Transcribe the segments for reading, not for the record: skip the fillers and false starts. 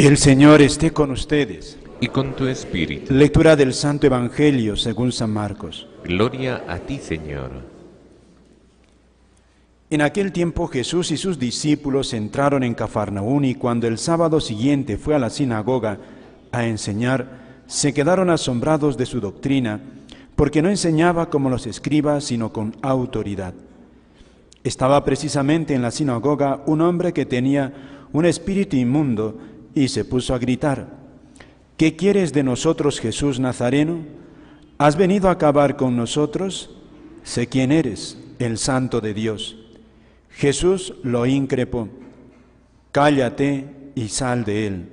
El Señor esté con ustedes. Y con tu espíritu. Lectura del Santo Evangelio según San Marcos. Gloria a ti, Señor. En aquel tiempo Jesús y sus discípulos entraron en Cafarnaún, y cuando el sábado siguiente fue a la sinagoga a enseñar, se quedaron asombrados de su doctrina, porque no enseñaba como los escribas, sino con autoridad. Estaba precisamente en la sinagoga un hombre que tenía un espíritu inmundo y se puso a gritar: ¿Qué quieres de nosotros, Jesús Nazareno? ¿Has venido a acabar con nosotros? Sé quién eres, el Santo de Dios. Jesús lo increpó: Cállate y sal de él.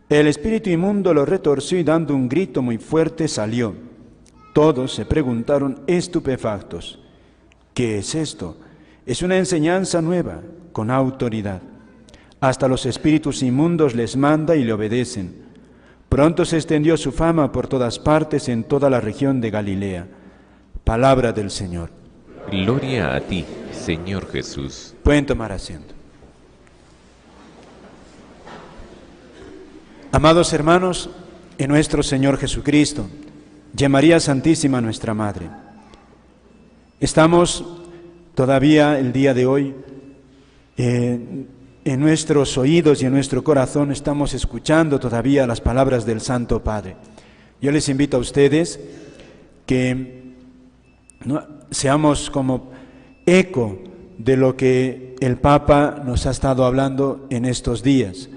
El espíritu inmundo lo retorció y dando un grito muy fuerte salió. Todos se preguntaron estupefactos: ¿Qué es esto? Es una enseñanza nueva, con autoridad. Hasta los espíritus inmundos les manda y le obedecen. Pronto se extendió su fama por todas partes en toda la región de Galilea. Palabra del Señor. Gloria a ti, Señor Jesús. Pueden tomar asiento. Amados hermanos, en nuestro Señor Jesucristo, y en María Santísima nuestra Madre, estamos todavía el día de hoy en nuestros oídos y en nuestro corazón estamos escuchando todavía las palabras del Santo Padre. Yo les invito a ustedes que seamos como eco de lo que el Papa nos ha estado hablando en estos días.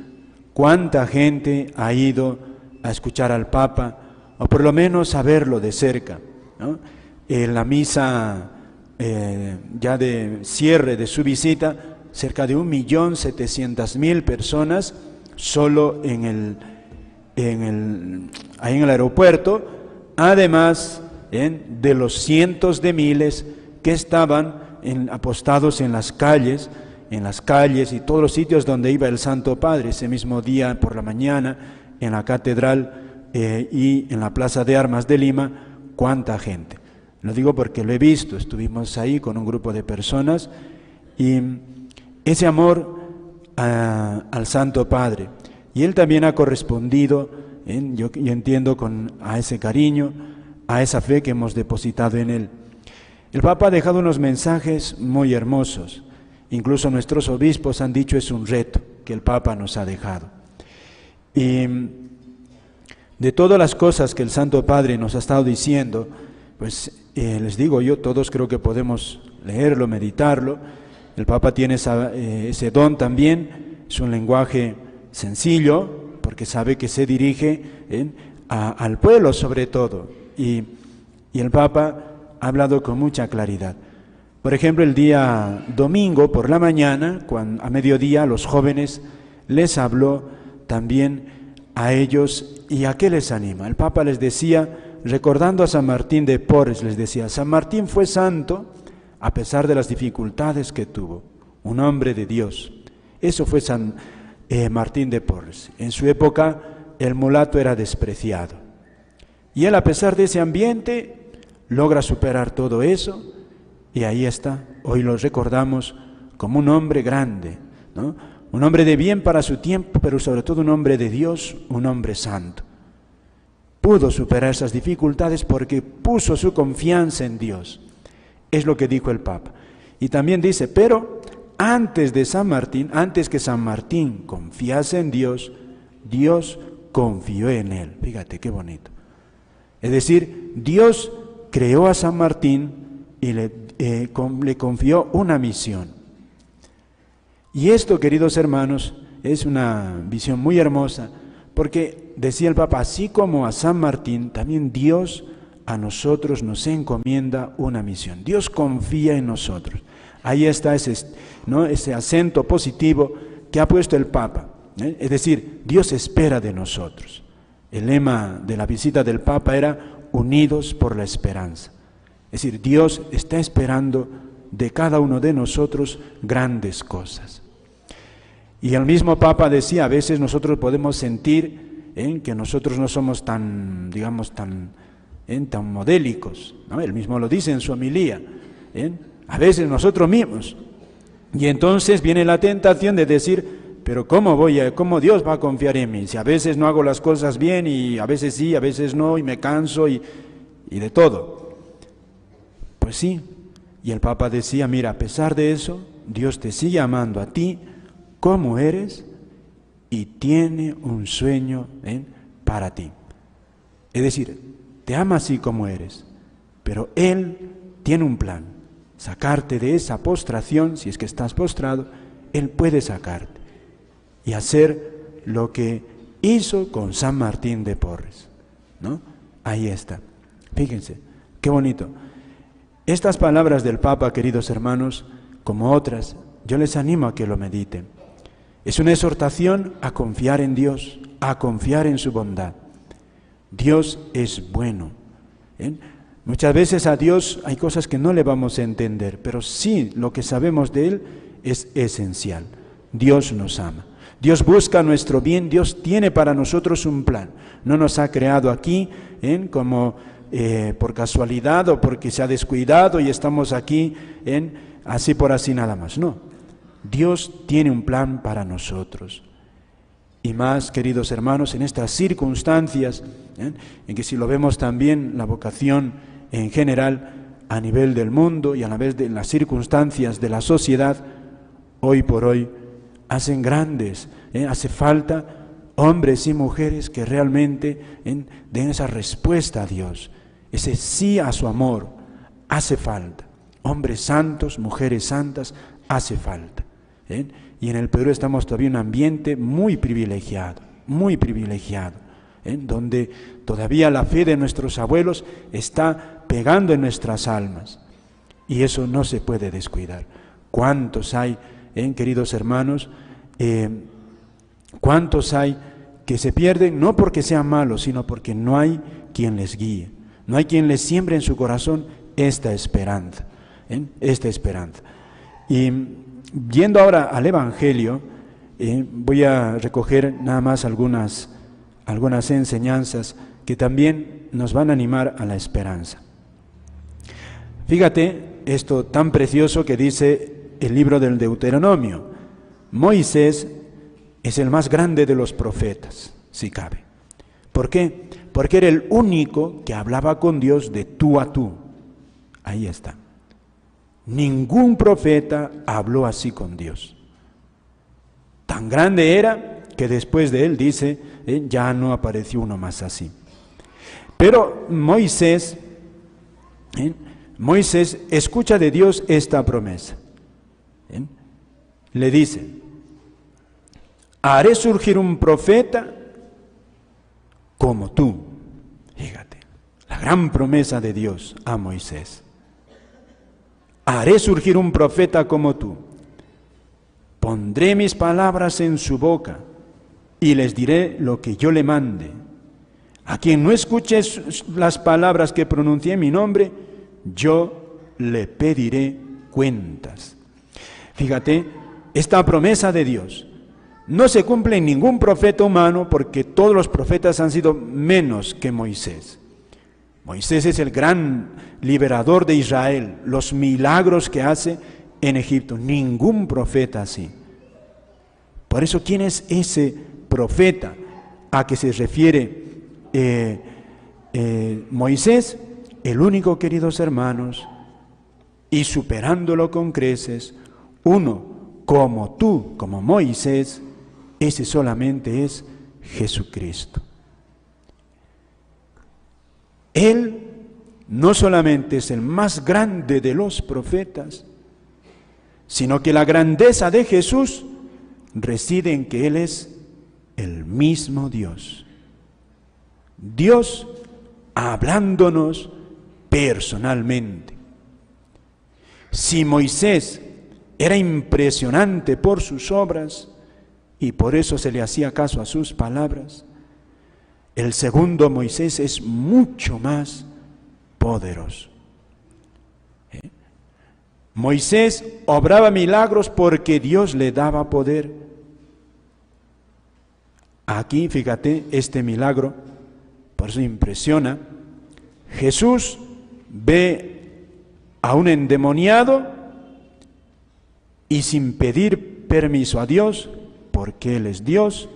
¿Cuánta gente ha ido a escuchar al Papa, o por lo menos a verlo de cerca, ¿no? En la misa ya de cierre de su visita, cerca de 1.700.000 personas solo ahí en el aeropuerto, además de los cientos de miles que estaban apostados en las calles y todos los sitios donde iba el Santo Padre. Ese mismo día por la mañana en la catedral y en la Plaza de Armas de Lima, cuánta gente. Lo digo porque lo he visto, estuvimos ahí con un grupo de personas, y ese amor al Santo Padre, y Él también ha correspondido, yo entiendo, a ese cariño, a esa fe que hemos depositado en Él. El Papa ha dejado unos mensajes muy hermosos, incluso nuestros obispos han dicho es un reto que el Papa nos ha dejado. Y de todas las cosas que el Santo Padre nos ha estado diciendo, pues les digo yo, todos creo que podemos leerlo, meditarlo. El Papa tiene ese don también, es un lenguaje sencillo, porque sabe que se dirige al pueblo sobre todo, y el Papa ha hablado con mucha claridad. Por ejemplo, el día domingo por la mañana, a mediodía, a los jóvenes les habló también a ellos. ¿Y a qué les anima? El Papa les decía, recordando a San Martín de Porres, les decía: San Martín fue santo a pesar de las dificultades que tuvo, un hombre de Dios. Eso fue San Martín de Porres. En su época el mulato era despreciado, y él, a pesar de ese ambiente, logra superar todo eso, y ahí está. Hoy lo recordamos como un hombre grande, ¿no? Un hombre de bien para su tiempo, pero sobre todo un hombre de Dios, un hombre santo. Pudo superar esas dificultades porque puso su confianza en Dios. Es lo que dijo el Papa. Y también dice, pero antes que San Martín confiase en Dios, Dios confió en él. Fíjate qué bonito. Es decir, Dios creó a San Martín y le confió una misión. Y esto, queridos hermanos, es una visión muy hermosa, porque decía el Papa, así como a San Martín, también Dios a nosotros nos encomienda una misión. Dios confía en nosotros. Ahí está ese acento positivo que ha puesto el Papa. Es decir, Dios espera de nosotros. El lema de la visita del Papa era unidos por la esperanza. Es decir, Dios está esperando de cada uno de nosotros grandes cosas. Y el mismo Papa decía, a veces nosotros podemos sentir que nosotros no somos tan modélicos, ¿no? Él mismo lo dice en su homilía, a veces nosotros mismos. Y entonces viene la tentación de decir, pero ¿cómo Dios va a confiar en mí? Si a veces no hago las cosas bien y a veces sí, a veces no, y me canso y de todo. Pues sí, y el Papa decía, mira, a pesar de eso, Dios te sigue amando a ti como eres y tiene un sueño para ti. Es decir, te ama así como eres, pero Él tiene un plan, sacarte de esa postración, si es que estás postrado, Él puede sacarte y hacer lo que hizo con San Martín de Porres, ¿no? Ahí está. Fíjense, qué bonito. Estas palabras del Papa, queridos hermanos, como otras, yo les animo a que lo mediten. Es una exhortación a confiar en Dios, a confiar en su bondad. Dios es bueno. Muchas veces a Dios hay cosas que no le vamos a entender, pero sí lo que sabemos de Él es esencial. Dios nos ama. Dios busca nuestro bien, Dios tiene para nosotros un plan. No nos ha creado aquí como por casualidad o porque se ha descuidado y estamos aquí así por así nada más. No, Dios tiene un plan para nosotros. Y más, queridos hermanos, en estas circunstancias, en que si lo vemos también, la vocación en general a nivel del mundo y a la vez de las circunstancias de la sociedad, hoy por hoy, hacen grandes, hace falta hombres y mujeres que realmente den esa respuesta a Dios, ese sí a su amor, hace falta. Hombres santos, mujeres santas, hace falta. Y en el Perú estamos todavía en un ambiente muy privilegiado, donde todavía la fe de nuestros abuelos está pegando en nuestras almas. Y eso no se puede descuidar. ¿Cuántos hay, queridos hermanos, cuántos hay que se pierden no porque sean malos, sino porque no hay quien les guíe, no hay quien les siembre en su corazón esta esperanza, esta esperanza. Y yendo ahora al Evangelio, voy a recoger nada más algunas enseñanzas que también nos van a animar a la esperanza. Fíjate esto tan precioso que dice el libro del Deuteronomio. Moisés es el más grande de los profetas, si cabe. ¿Por qué? Porque era el único que hablaba con Dios de tú a tú. Ahí está. Ningún profeta habló así con Dios. Tan grande era que después de él dice, ya no apareció uno más así. Pero Moisés escucha de Dios esta promesa. Le dice, haré surgir un profeta como tú. Fíjate, la gran promesa de Dios a Moisés. Haré surgir un profeta como tú. Pondré mis palabras en su boca y les diré lo que yo le mande. A quien no escuche las palabras que pronuncié en mi nombre, yo le pediré cuentas. Fíjate, esta promesa de Dios no se cumple en ningún profeta humano porque todos los profetas han sido menos que Moisés. Moisés es el gran liberador de Israel, los milagros que hace en Egipto, ningún profeta así. Por eso, ¿quién es ese profeta a que se refiere Moisés? El único, queridos hermanos, y superándolo con creces, uno como tú, como Moisés, ese solamente es Jesucristo. Él no solamente es el más grande de los profetas, sino que la grandeza de Jesús reside en que Él es el mismo Dios. Dios hablándonos personalmente. Si Moisés era impresionante por sus obras y por eso se le hacía caso a sus palabras, el segundo Moisés es mucho más poderoso. Moisés obraba milagros porque Dios le daba poder. Aquí, fíjate, este milagro, por eso impresiona. Jesús ve a un endemoniado y sin pedir permiso a Dios, porque Él es Dios,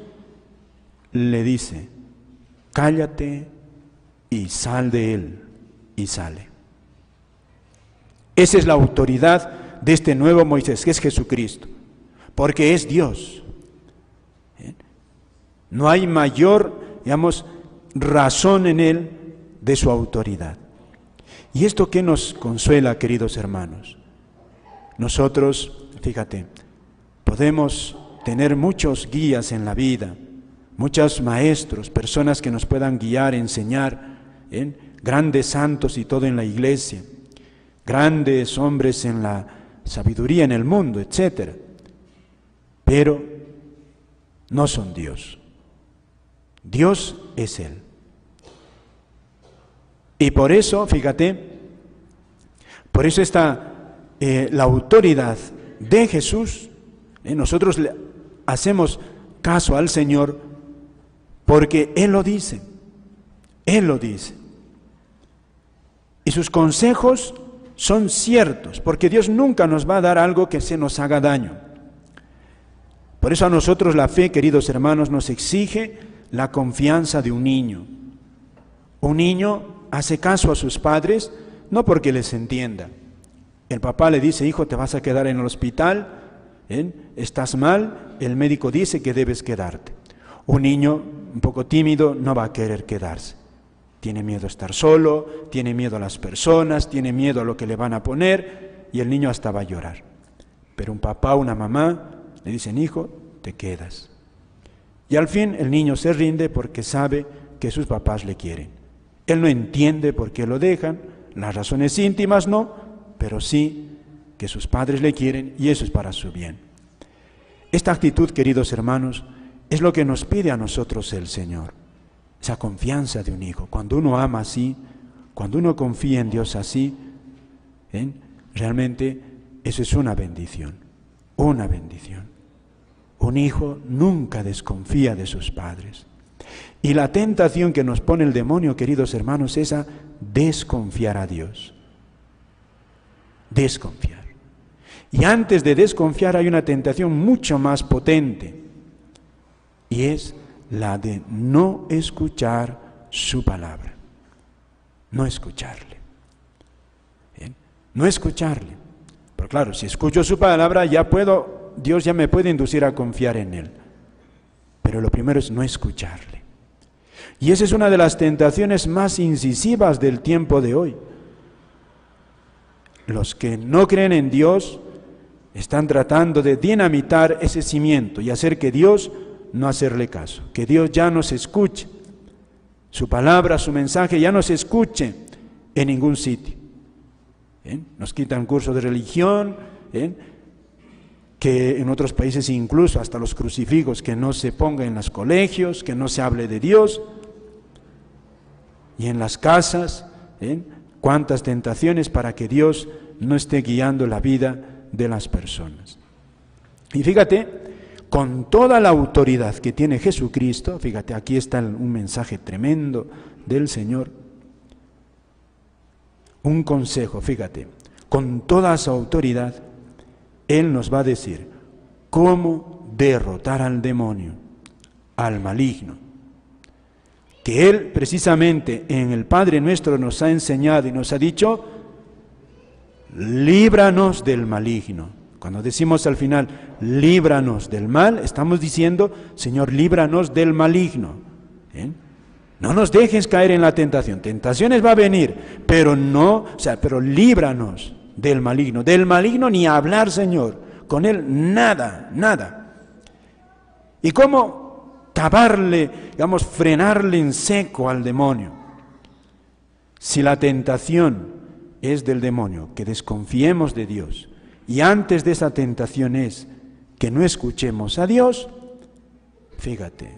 le dice, cállate y sal de él, y sale. Esa es la autoridad de este nuevo Moisés, que es Jesucristo, porque es Dios. No hay mayor, razón en Él de su autoridad. ¿Y esto qué nos consuela, queridos hermanos? Nosotros, fíjate, podemos tener muchos guías en la vida, muchos maestros, personas que nos puedan guiar, enseñar, grandes santos y todo en la iglesia, grandes hombres en la sabiduría en el mundo, etc. Pero no son Dios. Dios es Él. Y por eso, fíjate, por eso está la autoridad de Jesús. Nosotros le hacemos caso al Señor porque Él lo dice. Él lo dice. Y sus consejos son ciertos, porque Dios nunca nos va a dar algo que se nos haga daño. Por eso a nosotros la fe, queridos hermanos, nos exige la confianza de un niño. Un niño hace caso a sus padres, no porque les entienda. El papá le dice, hijo, te vas a quedar en el hospital, estás mal, el médico dice que debes quedarte. Un niño un poco tímido no va a querer quedarse. Tiene miedo a estar solo, tiene miedo a las personas, tiene miedo a lo que le van a poner, y el niño hasta va a llorar. Pero un papá o una mamá le dicen, hijo, te quedas. Y al fin el niño se rinde porque sabe que sus papás le quieren. Él no entiende por qué lo dejan, las razones íntimas no, pero sí que sus padres le quieren y eso es para su bien. Esta actitud, queridos hermanos, es lo que nos pide a nosotros el Señor. Esa confianza de un hijo. Cuando uno ama así, cuando uno confía en Dios así, realmente eso es una bendición. Una bendición. Un hijo nunca desconfía de sus padres. Y la tentación que nos pone el demonio, queridos hermanos, es a desconfiar a Dios. Desconfiar. Y antes de desconfiar hay una tentación mucho más potente. Y es la de no escuchar su palabra. No escucharle. ¿Bien? No escucharle. Pero claro, si escucho su palabra, Dios ya me puede inducir a confiar en Él. Pero lo primero es no escucharle. Y esa es una de las tentaciones más incisivas del tiempo de hoy. Los que no creen en Dios están tratando de dinamitar ese cimiento y hacer que Dios no hacerle caso, que Dios ya no se escuche, su palabra, su mensaje ya no se escuche en ningún sitio. Nos quitan cursos de religión, que en otros países incluso hasta los crucifijos, que no se ponga en los colegios, que no se hable de Dios, y en las casas, cuántas tentaciones para que Dios no esté guiando la vida de las personas. Y fíjate, con toda la autoridad que tiene Jesucristo, fíjate, aquí está un mensaje tremendo del Señor, un consejo, fíjate, con toda su autoridad, Él nos va a decir cómo derrotar al demonio, al maligno, que Él precisamente en el Padre Nuestro nos ha enseñado y nos ha dicho, líbranos del maligno. Cuando decimos al final, líbranos del mal, estamos diciendo, Señor, líbranos del maligno. No nos dejes caer en la tentación. Tentaciones va a venir, pero pero líbranos del maligno. Del maligno ni hablar, Señor. Con él nada, nada. ¿Y cómo taparle, frenarle en seco al demonio? Si la tentación es del demonio, que desconfiemos de Dios, y antes de esa tentación es que no escuchemos a Dios, fíjate,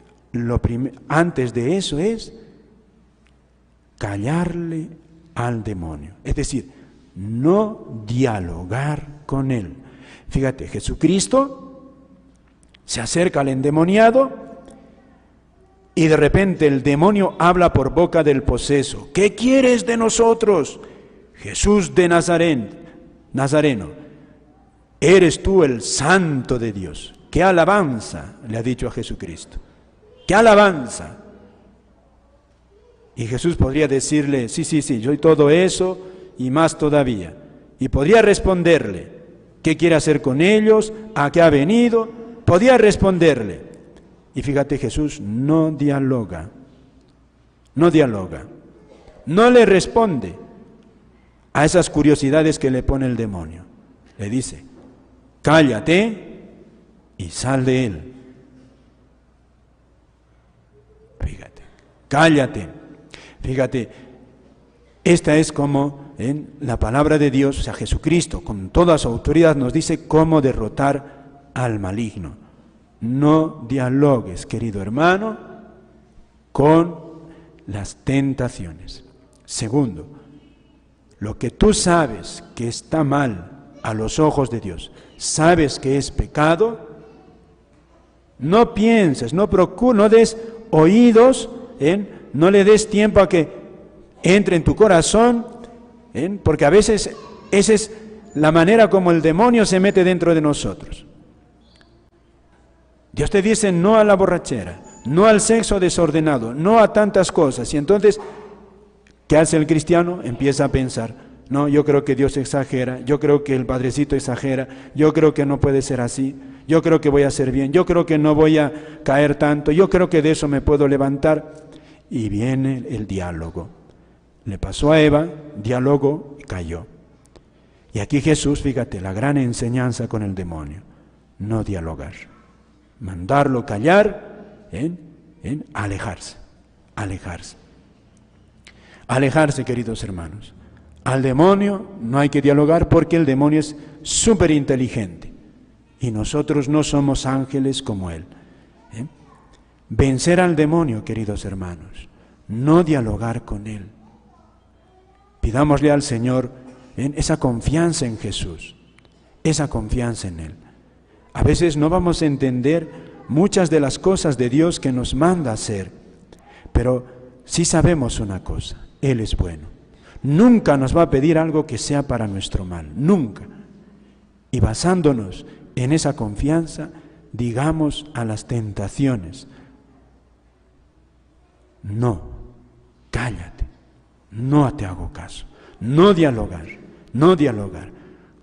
antes de eso es callarle al demonio. Es decir, no dialogar con él. Fíjate, Jesucristo se acerca al endemoniado y de repente el demonio habla por boca del poseso. ¿Qué quieres de nosotros, Jesús de Nazareno? ¿Eres tú el santo de Dios? ¡Qué alabanza! Le ha dicho a Jesucristo. ¡Qué alabanza! Y Jesús podría decirle, sí, yo soy todo eso y más todavía. Y podría responderle, ¿qué quiere hacer con ellos? ¿A qué ha venido? Podía responderle. Y fíjate, Jesús no dialoga, no le responde a esas curiosidades que le pone el demonio. Le dice, cállate y sal de él. Fíjate, cállate. Fíjate, esta es como en la palabra de Dios, o sea, Jesucristo, con toda su autoridad, nos dice cómo derrotar al maligno. No dialogues, querido hermano, con las tentaciones. Segundo, lo que tú sabes que está mal a los ojos de Dios, sabes que es pecado, no pienses, no des oídos, no le des tiempo a que entre en tu corazón, porque a veces esa es la manera como el demonio se mete dentro de nosotros. Dios te dice no a la borrachera, no al sexo desordenado, no a tantas cosas. Y entonces, ¿qué hace el cristiano? Empieza a pensar, no, yo creo que Dios exagera, yo creo que el Padrecito exagera, yo creo que no puede ser así, yo creo que voy a hacer bien, yo creo que no voy a caer tanto, yo creo que de eso me puedo levantar. Y viene el diálogo. Le pasó a Eva, diálogo y cayó. Y aquí Jesús, fíjate, la gran enseñanza con el demonio, no dialogar. Mandarlo callar, alejarse. Alejarse, queridos hermanos. Al demonio no hay que dialogar porque el demonio es súper inteligente y nosotros no somos ángeles como él. Vencer al demonio, queridos hermanos, no dialogar con él. Pidámosle al Señor esa confianza en Jesús, esa confianza en él. A veces no vamos a entender muchas de las cosas de Dios que nos manda a hacer, pero sí sabemos una cosa, Él es bueno. Nunca nos va a pedir algo que sea para nuestro mal, nunca. Y basándonos en esa confianza, digamos a las tentaciones, no, cállate, no te hago caso, no dialogar.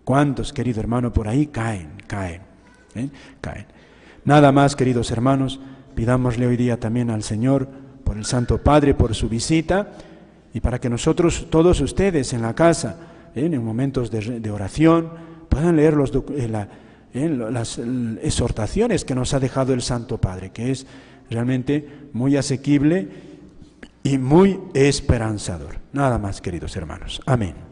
¿Cuántos, querido hermano, por ahí caen? Nada más, queridos hermanos, pidámosle hoy día también al Señor por el Santo Padre, por su visita, y para que nosotros, todos ustedes en la casa, en momentos de oración, puedan leer las exhortaciones que nos ha dejado el Santo Padre, que es realmente muy asequible y muy esperanzador. Nada más, queridos hermanos. Amén.